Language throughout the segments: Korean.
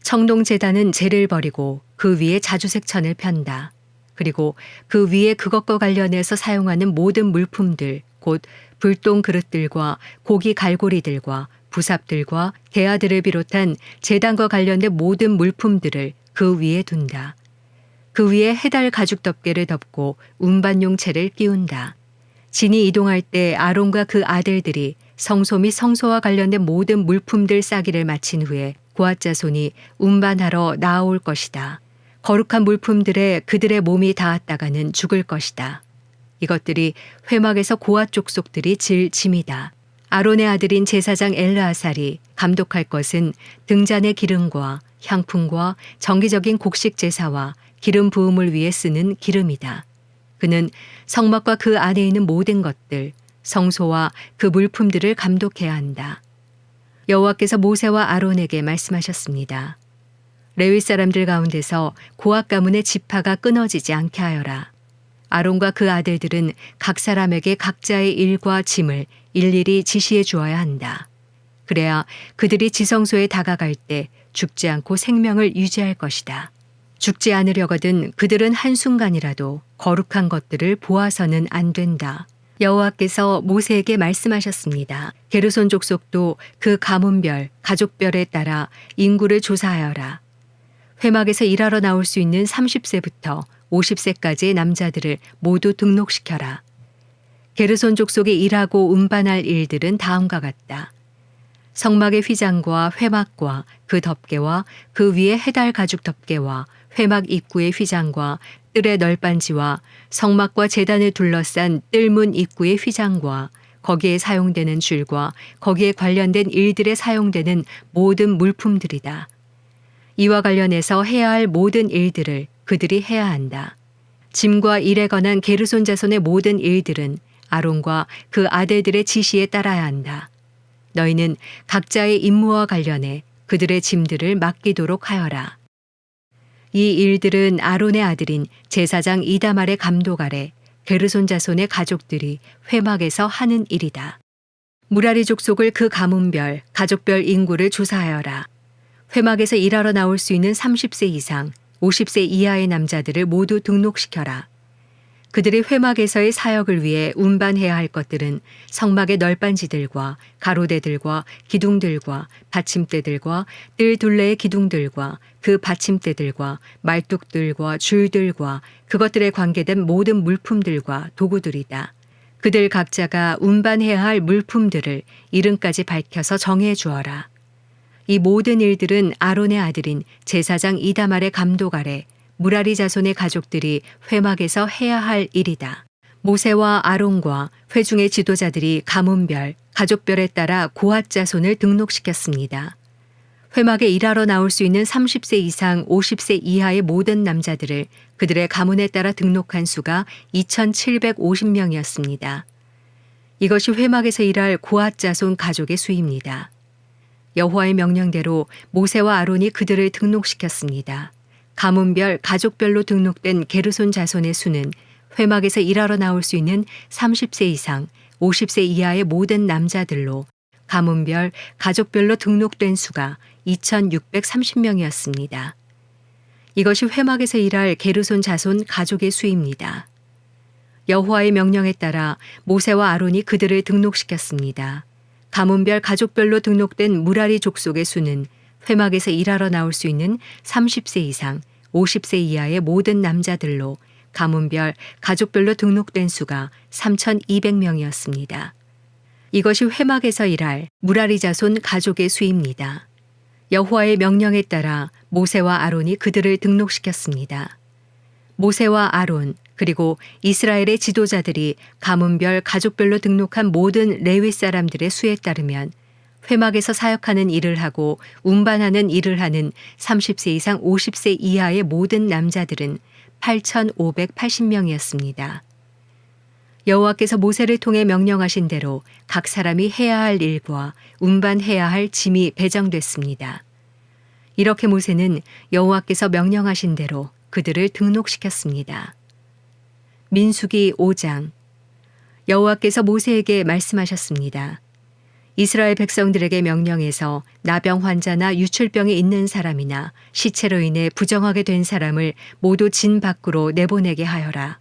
청동제단은 재를 버리고 그 위에 자주색 천을 편다. 그리고 그 위에 그것과 관련해서 사용하는 모든 물품들, 곧 불똥 그릇들과 고기 갈고리들과 부삽들과 대야들을 비롯한 제단과 관련된 모든 물품들을 그 위에 둔다. 그 위에 해달 가죽 덮개를 덮고 운반용 채를 끼운다. 진이 이동할 때 아론과 그 아들들이 성소 및 성소와 관련된 모든 물품들 싸기를 마친 후에 고앗 자손이 운반하러 나아올 것이다. 거룩한 물품들에 그들의 몸이 닿았다가는 죽을 것이다. 이것들이 회막에서 고앗 족속들이 질 짐이다. 아론의 아들인 제사장 엘르아살이 감독할 것은 등잔의 기름과 향품과 정기적인 곡식 제사와 기름 부음을 위해 쓰는 기름이다. 그는 성막과 그 안에 있는 모든 것들, 성소와 그 물품들을 감독해야 한다. 여호와께서 모세와 아론에게 말씀하셨습니다. 레위 사람들 가운데서 고앗 가문의 지파가 끊어지지 않게 하여라. 아론과 그 아들들은 각 사람에게 각자의 일과 짐을 일일이 지시해 주어야 한다. 그래야 그들이 지성소에 다가갈 때 죽지 않고 생명을 유지할 것이다. 죽지 않으려거든 그들은 한순간이라도 거룩한 것들을 보아서는 안 된다. 여호와께서 모세에게 말씀하셨습니다. 게르손 족속도 그 가문별, 가족별에 따라 인구를 조사하여라. 회막에서 일하러 나올 수 있는 30세부터 50세까지의 남자들을 모두 등록시켜라. 게르손 족속이 일하고 운반할 일들은 다음과 같다. 성막의 휘장과 회막과 그 덮개와 그 위에 해달 가죽 덮개와 회막 입구의 휘장과 뜰의 널빤지와 성막과 제단을 둘러싼 뜰문 입구의 휘장과 거기에 사용되는 줄과 거기에 관련된 일들에 사용되는 모든 물품들이다. 이와 관련해서 해야 할 모든 일들을 그들이 해야 한다. 짐과 일에 관한 게르손 자손의 모든 일들은 아론과 그 아들들의 지시에 따라야 한다. 너희는 각자의 임무와 관련해 그들의 짐들을 맡기도록 하여라. 이 일들은 아론의 아들인 제사장 이다말의 감독 아래 게르손 자손의 가족들이 회막에서 하는 일이다. 무라리 족속을 그 가문별, 가족별 인구를 조사하여라. 회막에서 일하러 나올 수 있는 30세 이상, 50세 이하의 남자들을 모두 등록시켜라. 그들이 회막에서의 사역을 위해 운반해야 할 것들은 성막의 널빤지들과 가로대들과 기둥들과 받침대들과 뜰 둘레의 기둥들과 그 받침대들과 말뚝들과 줄들과 그것들에 관계된 모든 물품들과 도구들이다. 그들 각자가 운반해야 할 물품들을 이름까지 밝혀서 정해 주어라. 이 모든 일들은 아론의 아들인 제사장 이다말의 감독 아래 무라리 자손의 가족들이 회막에서 해야 할 일이다. 모세와 아론과 회중의 지도자들이 가문별, 가족별에 따라 고앗 자손을 등록시켰습니다. 회막에 일하러 나올 수 있는 30세 이상 50세 이하의 모든 남자들을 그들의 가문에 따라 등록한 수가 2,750명이었습니다. 이것이 회막에서 일할 고앗 자손 가족의 수입니다. 여호와의 명령대로 모세와 아론이 그들을 등록시켰습니다. 가문별, 가족별로 등록된 게르손 자손의 수는 회막에서 일하러 나올 수 있는 30세 이상, 50세 이하의 모든 남자들로 가문별, 가족별로 등록된 수가 2,630명이었습니다. 이것이 회막에서 일할 게르손 자손 가족의 수입니다. 여호와의 명령에 따라 모세와 아론이 그들을 등록시켰습니다. 가문별, 가족별로 등록된 무라리 족속의 수는 회막에서 일하러 나올 수 있는 30세 이상, 50세 이하의 모든 남자들로 가문별, 가족별로 등록된 수가 3,200명이었습니다. 이것이 회막에서 일할 무라리 자손 가족의 수입니다. 여호와의 명령에 따라 모세와 아론이 그들을 등록시켰습니다. 모세와 아론 그리고 이스라엘의 지도자들이 가문별, 가족별로 등록한 모든 레위 사람들의 수에 따르면 회막에서 사역하는 일을 하고 운반하는 일을 하는 30세 이상 50세 이하의 모든 남자들은 8,580명이었습니다. 여호와께서 모세를 통해 명령하신 대로 각 사람이 해야 할 일과 운반해야 할 짐이 배정됐습니다. 이렇게 모세는 여호와께서 명령하신 대로 그들을 등록시켰습니다. 민수기 5장. 여호와께서 모세에게 말씀하셨습니다. 이스라엘 백성들에게 명령해서 나병 환자나 유출병이 있는 사람이나 시체로 인해 부정하게 된 사람을 모두 진 밖으로 내보내게 하여라.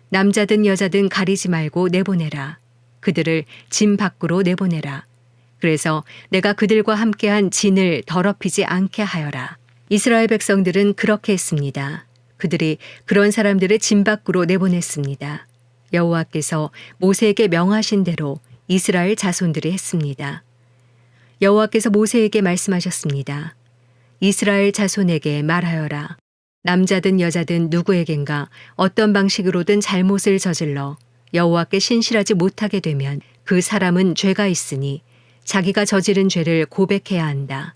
남자든 여자든 가리지 말고 내보내라. 그들을 진 밖으로 내보내라. 그래서 내가 그들과 함께한 진을 더럽히지 않게 하여라. 이스라엘 백성들은 그렇게 했습니다. 그들이 그런 사람들을 진 밖으로 내보냈습니다. 여호와께서 모세에게 명하신 대로 이스라엘 자손들이 했습니다. 여호와께서 모세에게 말씀하셨습니다. 이스라엘 자손에게 말하여라. 남자든 여자든 누구에겐가 어떤 방식으로든 잘못을 저질러 여호와께 신실하지 못하게 되면 그 사람은 죄가 있으니 자기가 저지른 죄를 고백해야 한다.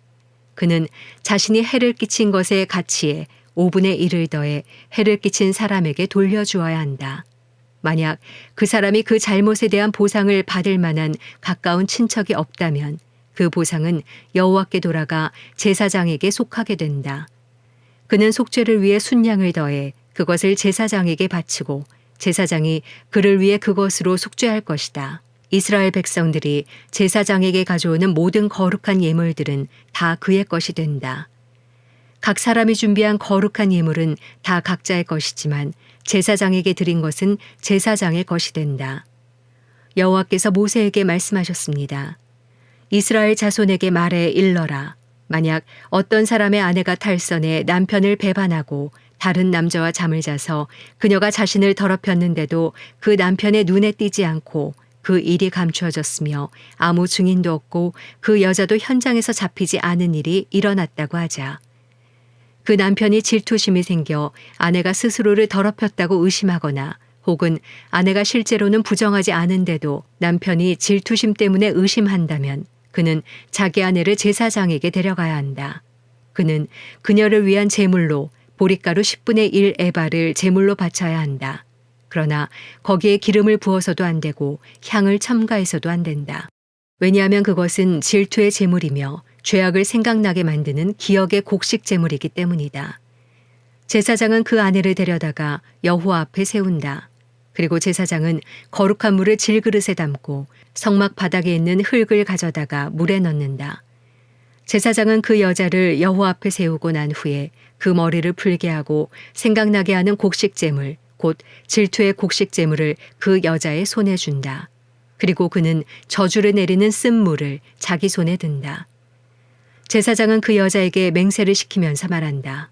그는 자신이 해를 끼친 것의 가치에 5분의 1을 더해 해를 끼친 사람에게 돌려주어야 한다. 만약 그 사람이 그 잘못에 대한 보상을 받을 만한 가까운 친척이 없다면 그 보상은 여호와께 돌아가 제사장에게 속하게 된다. 그는 속죄를 위해 순양을 더해 그것을 제사장에게 바치고 제사장이 그를 위해 그것으로 속죄할 것이다. 이스라엘 백성들이 제사장에게 가져오는 모든 거룩한 예물들은 다 그의 것이 된다. 각 사람이 준비한 거룩한 예물은 다 각자의 것이지만 제사장에게 드린 것은 제사장의 것이 된다. 여호와께서 모세에게 말씀하셨습니다. 이스라엘 자손에게 말해 일러라. 만약 어떤 사람의 아내가 탈선해 남편을 배반하고 다른 남자와 잠을 자서 그녀가 자신을 더럽혔는데도 그 남편의 눈에 띄지 않고 그 일이 감추어졌으며 아무 증인도 없고 그 여자도 현장에서 잡히지 않은 일이 일어났다고 하자. 그 남편이 질투심이 생겨 아내가 스스로를 더럽혔다고 의심하거나 혹은 아내가 실제로는 부정하지 않은데도 남편이 질투심 때문에 의심한다면 그는 자기 아내를 제사장에게 데려가야 한다. 그는 그녀를 위한 제물로 보릿가루 10분의 1 에바를 제물로 바쳐야 한다. 그러나 거기에 기름을 부어서도 안 되고 향을 첨가해서도 안 된다. 왜냐하면 그것은 질투의 제물이며 죄악을 생각나게 만드는 기억의 곡식 제물이기 때문이다. 제사장은 그 아내를 데려다가 여호와 앞에 세운다. 그리고 제사장은 거룩한 물을 질그릇에 담고 성막 바닥에 있는 흙을 가져다가 물에 넣는다. 제사장은 그 여자를 여호와 앞에 세우고 난 후에 그 머리를 풀게 하고 생각나게 하는 곡식 제물, 곧 질투의 곡식 제물을 그 여자의 손에 준다. 그리고 그는 저주를 내리는 쓴물을 자기 손에 든다. 제사장은 그 여자에게 맹세를 시키면서 말한다.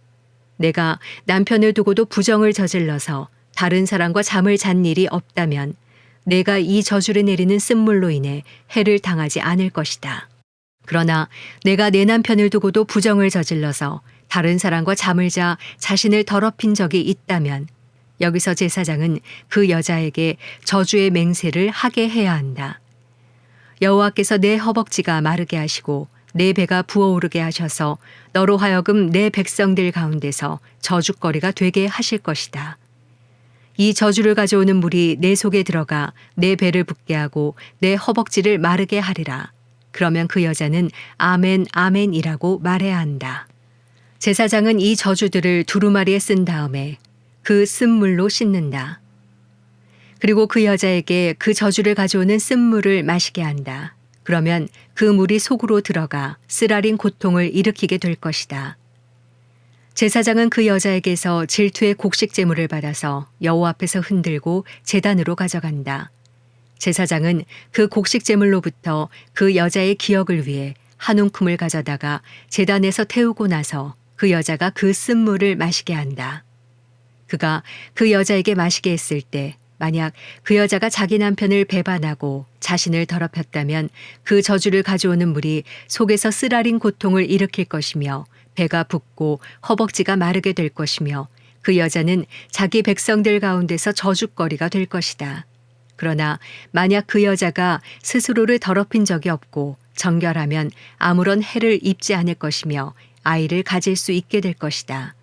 내가 남편을 두고도 부정을 저질러서 다른 사람과 잠을 잔 일이 없다면 내가 이 저주를 내리는 쓴물로 인해 해를 당하지 않을 것이다. 그러나 내가 내 남편을 두고도 부정을 저질러서 다른 사람과 잠을 자 자신을 더럽힌 적이 있다면 여기서 제사장은 그 여자에게 저주의 맹세를 하게 해야 한다. 여호와께서 내 허벅지가 마르게 하시고 내 배가 부어오르게 하셔서 너로 하여금 내 백성들 가운데서 저주거리가 되게 하실 것이다. 이 저주를 가져오는 물이 내 속에 들어가 내 배를 붓게 하고 내 허벅지를 마르게 하리라. 그러면 그 여자는 아멘 아멘이라고 말해야 한다. 제사장은 이 저주들을 두루마리에 쓴 다음에 그 쓴물로 씻는다. 그리고 그 여자에게 그 저주를 가져오는 쓴물을 마시게 한다. 그러면 그 물이 속으로 들어가 쓰라린 고통을 일으키게 될 것이다. 제사장은 그 여자에게서 질투의 곡식 제물을 받아서 여호와 앞에서 흔들고 제단으로 가져간다. 제사장은 그 곡식 제물로부터 그 여자의 기억을 위해 한 움큼을 가져다가 제단에서 태우고 나서 그 여자가 그 쓴물을 마시게 한다. 그가 그 여자에게 마시게 했을 때 만약 그 여자가 자기 남편을 배반하고 자신을 더럽혔다면 그 저주를 가져오는 물이 속에서 쓰라린 고통을 일으킬 것이며 배가 붓고 허벅지가 마르게 될 것이며 그 여자는 자기 백성들 가운데서 저주거리가 될 것이다. 그러나 만약 그 여자가 스스로를 더럽힌 적이 없고 정결하면 아무런 해를 입지 않을 것이며 아이를 가질 수 있게 될 것이다.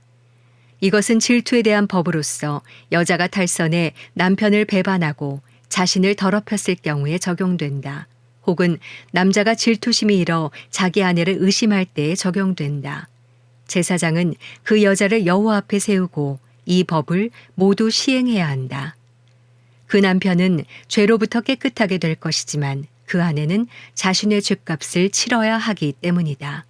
이것은 질투에 대한 법으로서 여자가 탈선해 남편을 배반하고 자신을 더럽혔을 경우에 적용된다. 혹은 남자가 질투심이 일어 자기 아내를 의심할 때에 적용된다. 제사장은 그 여자를 여호와 앞에 세우고 이 법을 모두 시행해야 한다. 그 남편은 죄로부터 깨끗하게 될 것이지만 그 아내는 자신의 죗값을 치러야 하기 때문이다.